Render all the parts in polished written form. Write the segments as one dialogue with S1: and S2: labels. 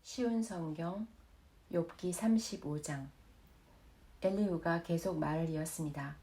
S1: 쉬운 성경 욥기 35장. 엘리후가 계속 말을 이었습니다.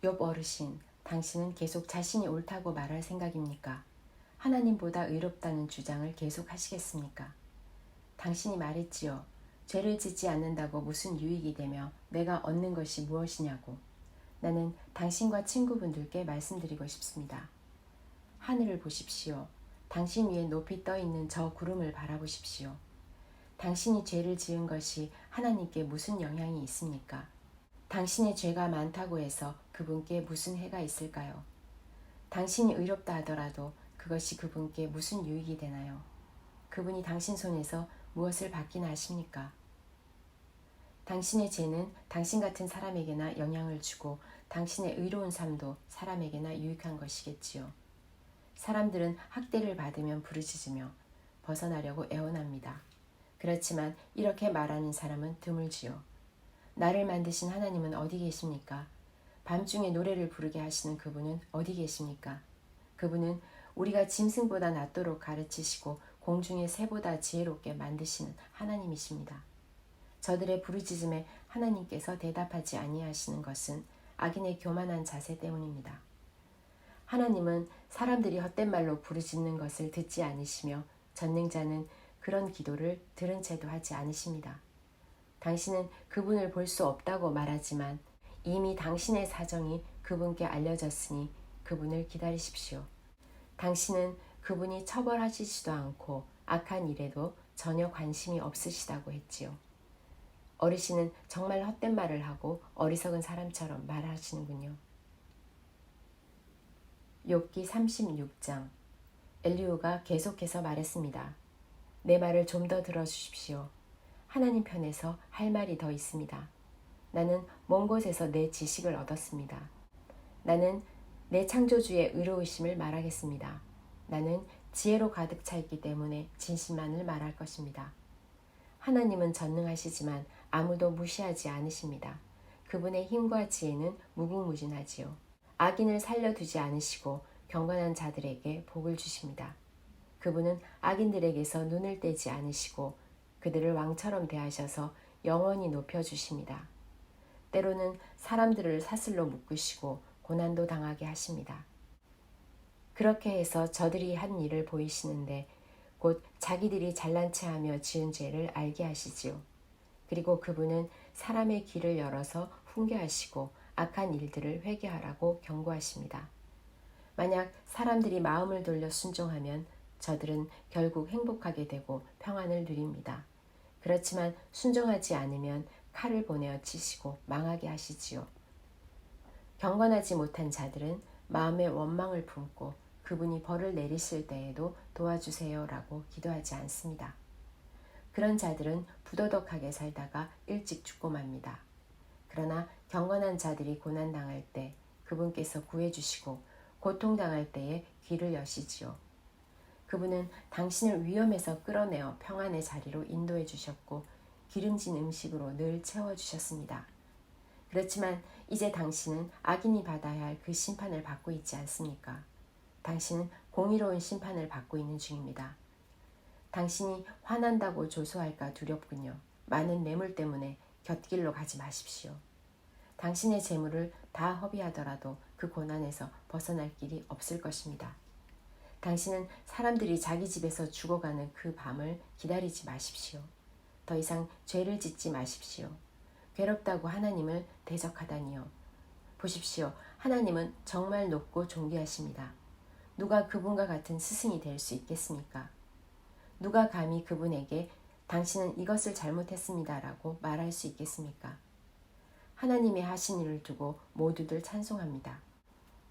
S1: 욥 어르신, 당신은 계속 자신이 옳다고 말할 생각입니까? 하나님보다 의롭다는 주장을 계속 하시겠습니까? 당신이 말했지요. 죄를 짓지 않는다고 무슨 유익이 되며 내가 얻는 것이 무엇이냐고. 나는 당신과 친구분들께 말씀드리고 싶습니다. 하늘을 보십시오. 당신 위에 높이 떠 있는 저 구름을 바라보십시오. 당신이 죄를 지은 것이 하나님께 무슨 영향이 있습니까? 당신의 죄가 많다고 해서 그분께 무슨 해가 있을까요? 당신이 의롭다 하더라도 그것이 그분께 무슨 유익이 되나요? 그분이 당신 손에서 무엇을 받기나 하십니까? 당신의 죄는 당신 같은 사람에게나 영향을 주고 당신의 의로운 삶도 사람에게나 유익한 것이겠지요. 사람들은 학대를 받으면 부르짖으며 벗어나려고 애원합니다. 그렇지만 이렇게 말하는 사람은 드물지요. 나를 만드신 하나님은 어디 계십니까? 밤중에 노래를 부르게 하시는 그분은 어디 계십니까? 그분은 우리가 짐승보다 낫도록 가르치시고 공중의 새보다 지혜롭게 만드시는 하나님이십니다. 저들의 부르짖음에 하나님께서 대답하지 아니하시는 것은 악인의 교만한 자세 때문입니다. 하나님은 사람들이 헛된 말로 부르짖는 것을 듣지 않으시며 전능자는 그런 기도를 들은 채도 하지 않으십니다. 당신은 그분을 볼 수 없다고 말하지만 이미 당신의 사정이 그분께 알려졌으니 그분을 기다리십시오. 당신은 그분이 처벌하시지도 않고 악한 일에도 전혀 관심이 없으시다고 했지요. 어르신은 정말 헛된 말을 하고 어리석은 사람처럼 말하시는군요. 욥기 36장. 엘리후가 계속해서 말했습니다. 내 말을 좀 더 들어주십시오. 하나님 편에서 할 말이 더 있습니다. 나는 먼 곳에서 내 지식을 얻었습니다. 나는 내 창조주의 의로우심을 말하겠습니다. 나는 지혜로 가득 차 있기 때문에 진실만을 말할 것입니다. 하나님은 전능하시지만 아무도 무시하지 않으십니다. 그분의 힘과 지혜는 무궁무진하지요. 악인을 살려두지 않으시고 경건한 자들에게 복을 주십니다. 그분은 악인들에게서 눈을 떼지 않으시고 그들을 왕처럼 대하셔서 영원히 높여주십니다. 때로는 사람들을 사슬로 묶으시고 고난도 당하게 하십니다. 그렇게 해서 저들이 한 일을 보이시는데 곧 자기들이 잘난 체하며 지은 죄를 알게 하시지요. 그리고 그분은 사람의 귀를 열어서 훈계하시고 악한 일들을 회개하라고 경고하십니다. 만약 사람들이 마음을 돌려 순종하면 저들은 결국 행복하게 되고 평안을 누립니다. 그렇지만 순종하지 않으면 칼을 보내어 치시고 망하게 하시지요. 경건하지 못한 자들은 마음에 원망을 품고 그분이 벌을 내리실 때에도 도와주세요라고 기도하지 않습니다. 그런 자들은 부도덕하게 살다가 일찍 죽고 맙니다. 그러나 경건한 자들이 고난당할 때 그분께서 구해주시고 고통당할 때에 귀를 여시지요. 그분은 당신을 위험에서 끌어내어 평안의 자리로 인도해 주셨고 기름진 음식으로 늘 채워주셨습니다. 그렇지만 이제 당신은 악인이 받아야 할 그 심판을 받고 있지 않습니까? 당신은 공의로운 심판을 받고 있는 중입니다. 당신이 화난다고 조소할까 두렵군요. 많은 뇌물 때문에 곁길로 가지 마십시오. 당신의 재물을 다 허비하더라도 그 고난에서 벗어날 길이 없을 것입니다. 당신은 사람들이 자기 집에서 죽어가는 그 밤을 기다리지 마십시오. 더 이상 죄를 짓지 마십시오. 괴롭다고 하나님을 대적하다니요. 보십시오. 하나님은 정말 높고 존귀하십니다. 누가 그분과 같은 스승이 될 수 있겠습니까? 누가 감히 그분에게 당신은 이것을 잘못했습니다라고 말할 수 있겠습니까? 하나님의 하신 일을 두고 모두들 찬송합니다.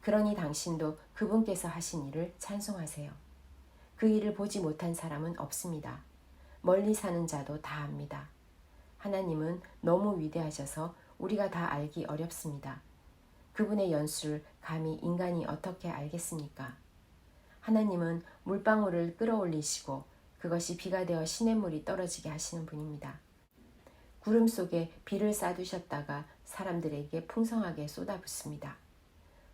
S1: 그러니 당신도 그분께서 하신 일을 찬송하세요. 그 일을 보지 못한 사람은 없습니다. 멀리 사는 자도 다 압니다. 하나님은 너무 위대하셔서 우리가 다 알기 어렵습니다. 그분의 연수를 감히 인간이 어떻게 알겠습니까? 하나님은 물방울을 끌어올리시고 그것이 비가 되어 시냇물이 떨어지게 하시는 분입니다. 구름 속에 비를 쌓아두셨다가 사람들에게 풍성하게 쏟아붓습니다.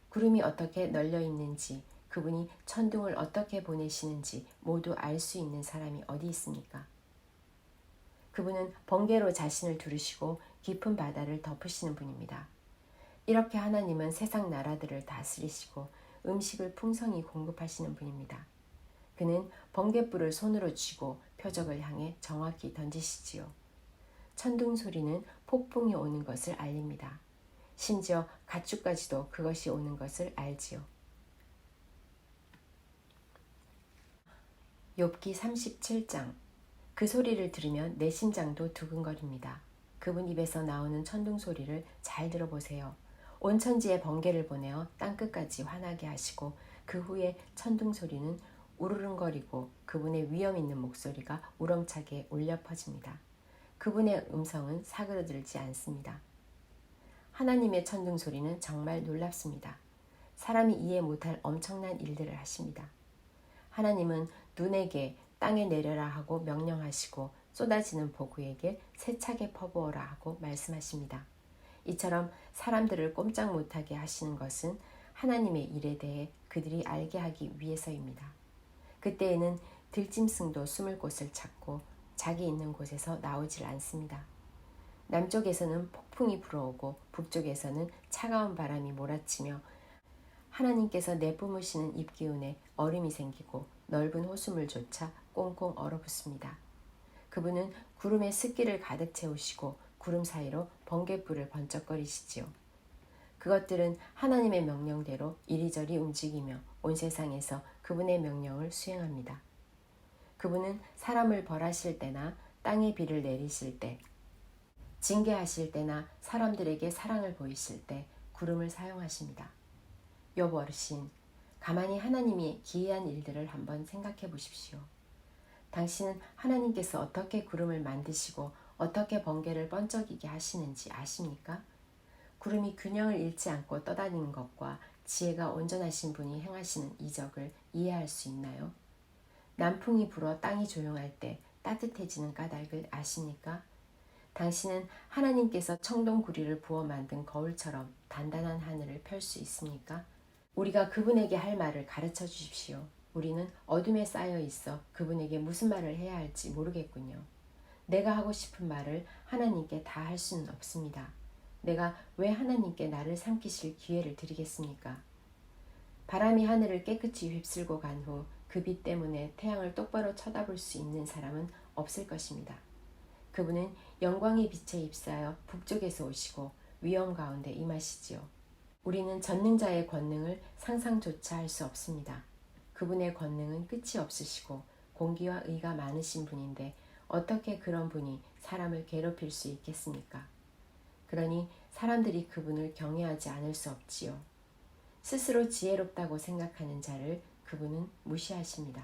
S1: 구름이 어떻게 널려 있는지, 그분이 천둥을 어떻게 보내시는지 모두 알 수 있는 사람이 어디 있습니까? 그분은 번개로 자신을 두르시고 깊은 바다를 덮으시는 분입니다. 이렇게 하나님은 세상 나라들을 다스리시고 음식을 풍성히 공급하시는 분입니다. 그는 번갯불을 손으로 쥐고 표적을 향해 정확히 던지시지요. 천둥 소리는 폭풍이 오는 것을 알립니다. 심지어 가축까지도 그것이 오는 것을 알지요. 욥기 37장. 그 소리를 들으면 내 심장도 두근거립니다. 그분 입에서 나오는 천둥 소리를 잘 들어보세요. 온 천지에 번개를 보내어 땅끝까지 화나게 하시고 그 후에 천둥 소리는 우르릉거리고 그분의 위엄 있는 목소리가 우렁차게 울려 퍼집니다. 그분의 음성은 사그러들지 않습니다. 하나님의 천둥 소리는 정말 놀랍습니다. 사람이 이해 못할 엄청난 일들을 하십니다. 하나님은 눈에게 땅에 내려라 하고 명령하시고 쏟아지는 폭우에게 세차게 퍼부어라 하고 말씀하십니다. 이처럼 사람들을 꼼짝 못하게 하시는 것은 하나님의 일에 대해 그들이 알게 하기 위해서입니다. 그때에는 들짐승도 숨을 곳을 찾고 자기 있는 곳에서 나오질 않습니다. 남쪽에서는 폭풍이 불어오고 북쪽에서는 차가운 바람이 몰아치며 하나님께서 내뿜으시는 입기운에 얼음이 생기고 넓은 호수물조차 꽁꽁 얼어붙습니다. 그분은 구름에 습기를 가득 채우시고 구름 사이로 번갯불을 번쩍거리시지요. 그것들은 하나님의 명령대로 이리저리 움직이며 온 세상에서 그분의 명령을 수행합니다. 그분은 사람을 벌하실 때나 땅에 비를 내리실 때, 징계하실 때나 사람들에게 사랑을 보이실 때 구름을 사용하십니다. 욥 어르신, 가만히 하나님이 기이한 일들을 한번 생각해 보십시오. 당신은 하나님께서 어떻게 구름을 만드시고 어떻게 번개를 번쩍이게 하시는지 아십니까? 구름이 균형을 잃지 않고 떠다니는 것과 지혜가 온전하신 분이 행하시는 이적을 이해할 수 있나요? 남풍이 불어 땅이 조용할 때 따뜻해지는 까닭을 아십니까? 당신은 하나님께서 청동구리를 부어 만든 거울처럼 단단한 하늘을 펼 수 있습니까? 우리가 그분에게 할 말을 가르쳐 주십시오. 우리는 어둠에 쌓여 있어 그분에게 무슨 말을 해야 할지 모르겠군요. 내가 하고 싶은 말을 하나님께 다 할 수는 없습니다. 내가 왜 하나님께 나를 삼키실 기회를 드리겠습니까? 바람이 하늘을 깨끗이 휩쓸고 간 후 그 빛 때문에 태양을 똑바로 쳐다볼 수 있는 사람은 없을 것입니다. 그분은 영광의 빛에 휩싸여 북쪽에서 오시고 위엄 가운데 임하시지요. 우리는 전능자의 권능을 상상조차 할 수 없습니다. 그분의 권능은 끝이 없으시고 공기와 의가 많으신 분인데 어떻게 그런 분이 사람을 괴롭힐 수 있겠습니까? 그러니 사람들이 그분을 경외하지 않을 수 없지요. 스스로 지혜롭다고 생각하는 자를 그분은 무시하십니다.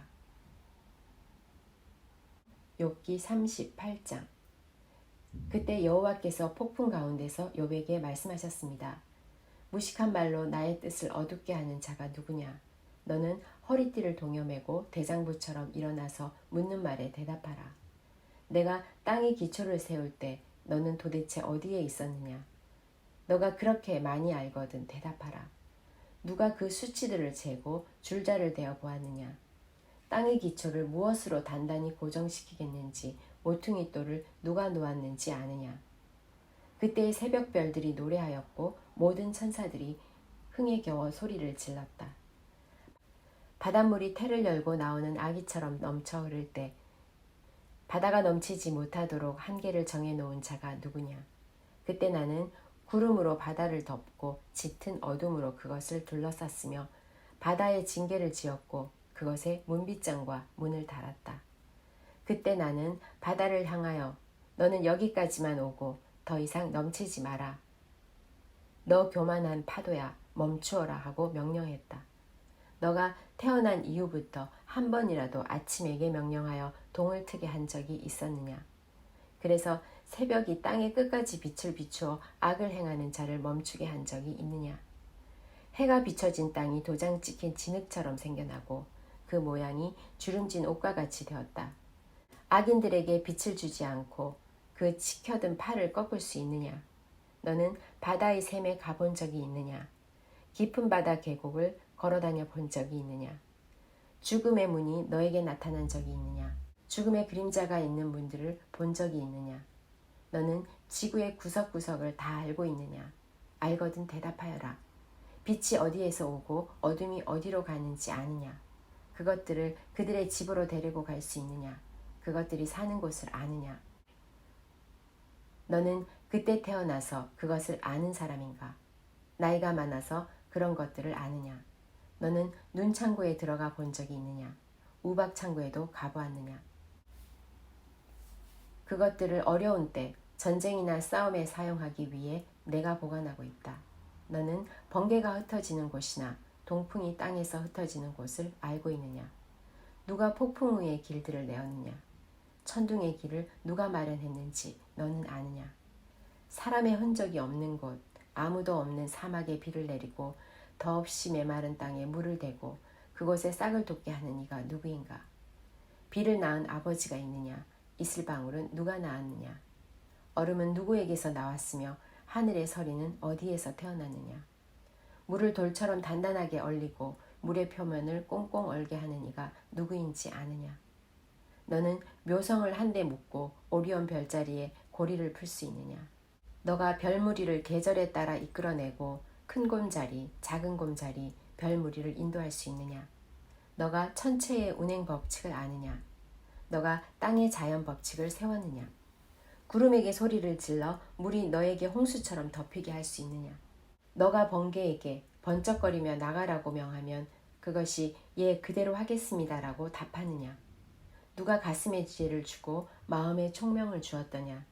S1: 욥기 38장. 그때 여호와께서 폭풍 가운데서 욥에게 말씀하셨습니다. 무식한 말로 나의 뜻을 어둡게 하는 자가 누구냐? 너는 허리띠를 동여매고 대장부처럼 일어나서 묻는 말에 대답하라. 내가 땅의 기초를 세울 때 너는 도대체 어디에 있었느냐? 너가 그렇게 많이 알거든 대답하라. 누가 그 수치들을 재고 줄자를 대어 보았느냐? 땅의 기초를 무엇으로 단단히 고정시키겠는지 모퉁이 돌을 누가 놓았는지 아느냐? 그때의 새벽별들이 노래하였고 모든 천사들이 흥에 겨워 소리를 질렀다. 바닷물이 태를 열고 나오는 아기처럼 넘쳐 흐를 때 바다가 넘치지 못하도록 한계를 정해놓은 자가 누구냐? 그때 나는 구름으로 바다를 덮고 짙은 어둠으로 그것을 둘러쌌으며 바다에 징계를 지었고 그것에 문빗장과 문을 달았다. 그때 나는 바다를 향하여 너는 여기까지만 오고 더 이상 넘치지 마라. 너 교만한 파도야 멈추어라 하고 명령했다. 너가 태어난 이후부터 한 번이라도 아침에게 명령하여 동을 트게 한 적이 있었느냐? 그래서 새벽이 땅의 끝까지 빛을 비추어 악을 행하는 자를 멈추게 한 적이 있느냐? 해가 비춰진 땅이 도장 찍힌 진흙처럼 생겨나고 그 모양이 주름진 옷과 같이 되었다. 악인들에게 빛을 주지 않고 그 치켜든 팔을 꺾을 수 있느냐? 너는 바다의 샘에 가본 적이 있느냐? 깊은 바다 계곡을 걸어다녀 본 적이 있느냐? 죽음의 문이 너에게 나타난 적이 있느냐? 죽음의 그림자가 있는 분들을 본 적이 있느냐? 너는 지구의 구석구석을 다 알고 있느냐? 알거든 대답하여라. 빛이 어디에서 오고 어둠이 어디로 가는지 아느냐? 그것들을 그들의 집으로 데리고 갈 수 있느냐? 그것들이 사는 곳을 아느냐? 너는 그때 태어나서 그것을 아는 사람인가? 나이가 많아서 그런 것들을 아느냐? 너는 눈창고에 들어가 본 적이 있느냐? 우박창고에도 가보았느냐? 그것들을 어려운 때 전쟁이나 싸움에 사용하기 위해 내가 보관하고 있다. 너는 번개가 흩어지는 곳이나 동풍이 땅에서 흩어지는 곳을 알고 있느냐? 누가 폭풍우의 길들을 내었느냐? 천둥의 길을 누가 마련했는지 너는 아느냐? 사람의 흔적이 없는 곳, 아무도 없는 사막에 비를 내리고 더없이 메마른 땅에 물을 대고 그곳에 싹을 돋게 하는 이가 누구인가? 비를 낳은 아버지가 있느냐? 이슬방울은 누가 낳았느냐? 얼음은 누구에게서 나왔으며 하늘의 서리는 어디에서 태어났느냐? 물을 돌처럼 단단하게 얼리고 물의 표면을 꽁꽁 얼게 하는 이가 누구인지 아느냐? 너는 묘성을 한데 묶고 오리온 별자리에 고리를 풀 수 있느냐? 너가 별무리를 계절에 따라 이끌어내고 큰 곰자리, 작은 곰자리, 별무리를 인도할 수 있느냐? 너가 천체의 운행 법칙을 아느냐? 너가 땅의 자연 법칙을 세웠느냐? 구름에게 소리를 질러 물이 너에게 홍수처럼 덮이게 할 수 있느냐? 너가 번개에게 번쩍거리며 나가라고 명하면 그것이 예 그대로 하겠습니다라고 답하느냐? 누가 가슴에 지혜를 주고 마음에 총명을 주었더냐?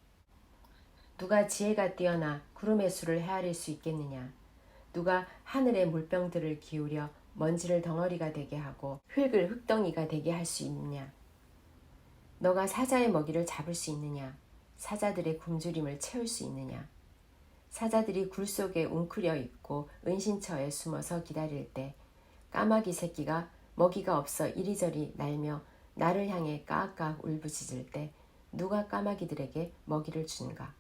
S1: 누가 지혜가 뛰어나 구름의 수를 헤아릴 수 있겠느냐? 누가 하늘의 물병들을 기울여 먼지를 덩어리가 되게 하고 흙을 흙덩이가 되게 할 수 있느냐? 너가 사자의 먹이를 잡을 수 있느냐? 사자들의 굶주림을 채울 수 있느냐? 사자들이 굴 속에 웅크려 있고 은신처에 숨어서 기다릴 때 까마귀 새끼가 먹이가 없어 이리저리 날며 나를 향해 까악까악 울부짖을 때 누가 까마귀들에게 먹이를 주는가?